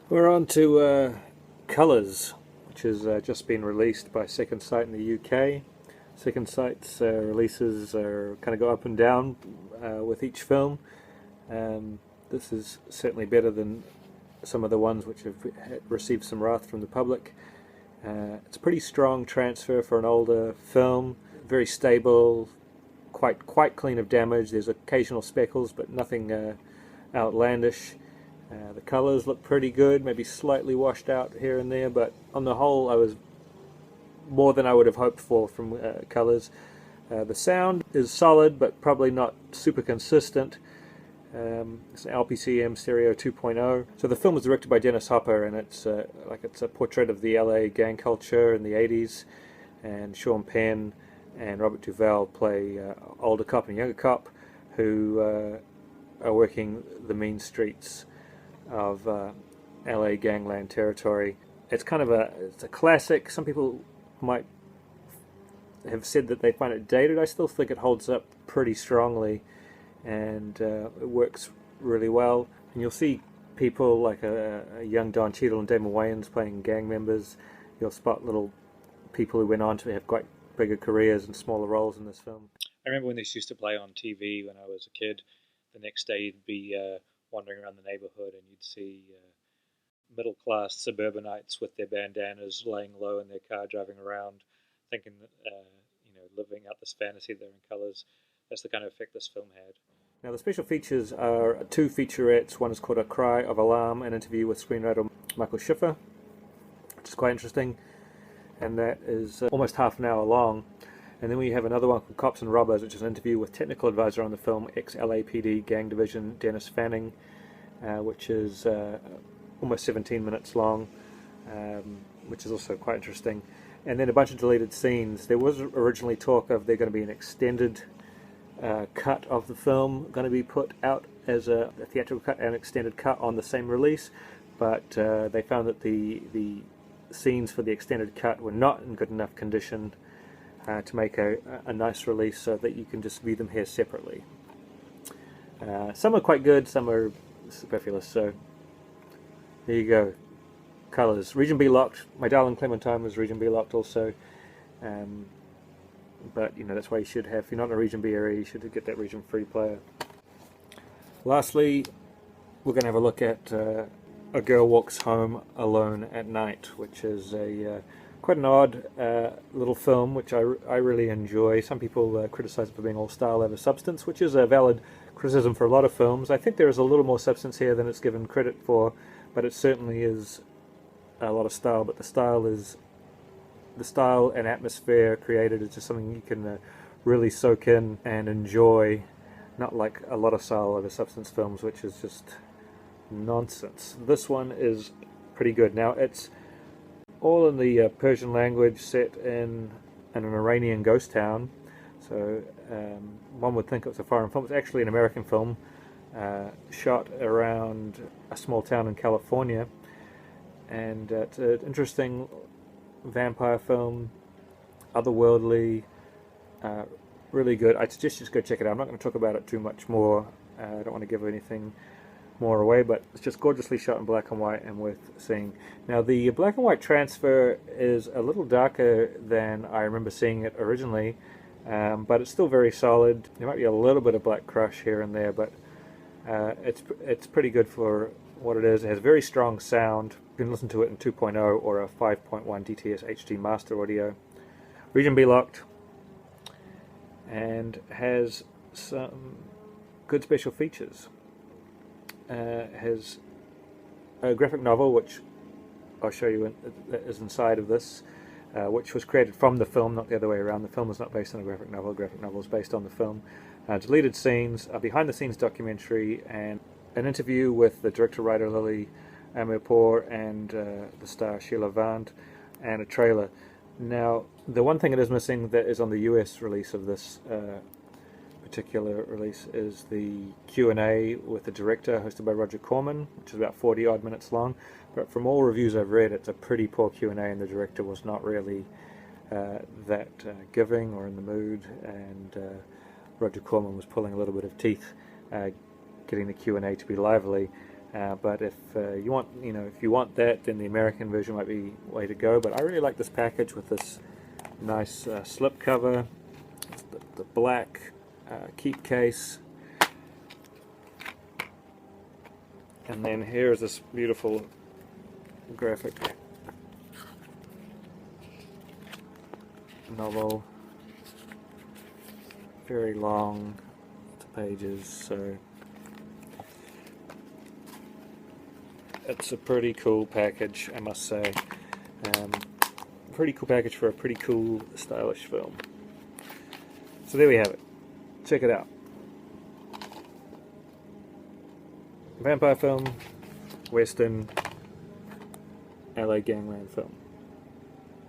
We're on to Colours, which has just been released by Second Sight in the UK. Second Sight's releases are kind of go up and down with each film. This is certainly better than some of the ones which have received some wrath from the public. It's a pretty strong transfer for an older film, very stable, quite clean of damage. There's occasional speckles, but nothing outlandish. The colours look pretty good, maybe slightly washed out here and there, but on the whole I was more than I would have hoped for from colours. The sound is solid, but probably not super consistent. It's an LPCM Stereo 2.0. So the film was directed by Dennis Hopper, and it's a portrait of the LA gang culture in the 80s. And Sean Penn and Robert Duvall play older cop and younger cop who are working the mean streets of LA gangland territory. It's kind of it's a classic. Some people might have said that they find it dated. I still think it holds up pretty strongly, and it works really well. And you'll see people like a young Don Cheadle and Damon Wayans playing gang members. You'll spot little people who went on to have quite bigger careers and smaller roles in this film. I remember when this used to play on TV when I was a kid. The next day you'd be wandering around the neighborhood and you'd see middle-class suburbanites with their bandanas laying low in their car driving around thinking living out this fantasy they're in colours. That's the kind of effect this film had. Now the special features are two featurettes. One is called A Cry of Alarm, an interview with screenwriter Michael Schiffer, which is quite interesting, and that is almost half an hour long. And then we have another one called Cops and Robbers, which is an interview with technical advisor on the film, ex-LAPD Gang Division Dennis Fanning, which is almost 17 minutes long, which is also quite interesting. And then a bunch of deleted scenes. There was originally talk of there going to be an extended cut of the film going to be put out as a theatrical cut and extended cut on the same release, but they found that the scenes for the extended cut were not in good enough condition to make a nice release, so that you can just view them here separately. Some are quite good, some are superfluous, so there you go. Colours. Region B locked. My Darling Clementine was Region B locked also, but that's why you should have, if you're not in a Region B area, you should get that Region Free player. Lastly, we're going to have a look at A Girl Walks Home Alone at Night, which is quite an odd little film, which I really enjoy. Some people criticize it for being all style over substance, which is a valid criticism for a lot of films. I think there is a little more substance here than it's given credit for, but it certainly is a lot of style. But the style and atmosphere created is just something you can really soak in and enjoy, not like a lot of style over substance films, which is just nonsense. This one is pretty good. Now it's all in the Persian language, set in an Iranian ghost town, so one would think it's a foreign film. It's actually an American film, shot around a small town in California, and it's an interesting vampire film, otherworldly, really good. I'd suggest you just go check it out. I'm not going to talk about it too much more. I don't want to give anything more away, but it's just gorgeously shot in black and white and worth seeing. Now the black and white transfer is a little darker than I remember seeing it originally, but it's still very solid. There might be a little bit of black crush here and there, but it's pretty good for what it is. It has very strong sound. You can listen to it in 2.0 or a 5.1 DTS HD master audio. Region B locked, and has some good special features. Has a graphic novel, which I'll show you is inside of this, which was created from the film, not the other way around. The film is not based on a graphic novel. A graphic novel is based on the film. Deleted scenes, a behind-the-scenes documentary, and an interview with the director-writer Lily Amirpour and the star Sheila Vand, and a trailer. Now, the one thing that is missing that is on the US release of this particular release is the Q&A with the director, hosted by Roger Corman, which is about 40 odd minutes long. But from all reviews I've read, it's a pretty poor Q&A, and the director was not really that giving or in the mood, and Roger Corman was pulling a little bit of teeth getting the Q&A to be lively. But if you want, if you want that, then the American version might be the way to go. But I really like this package with this nice slip cover, the black keep case, and then here's this beautiful graphic novel, very long pages, so it's a pretty cool package, I must say. Pretty cool package for a pretty cool, stylish film. So there we have it. Check it out. Vampire film, Western, LA gangland film.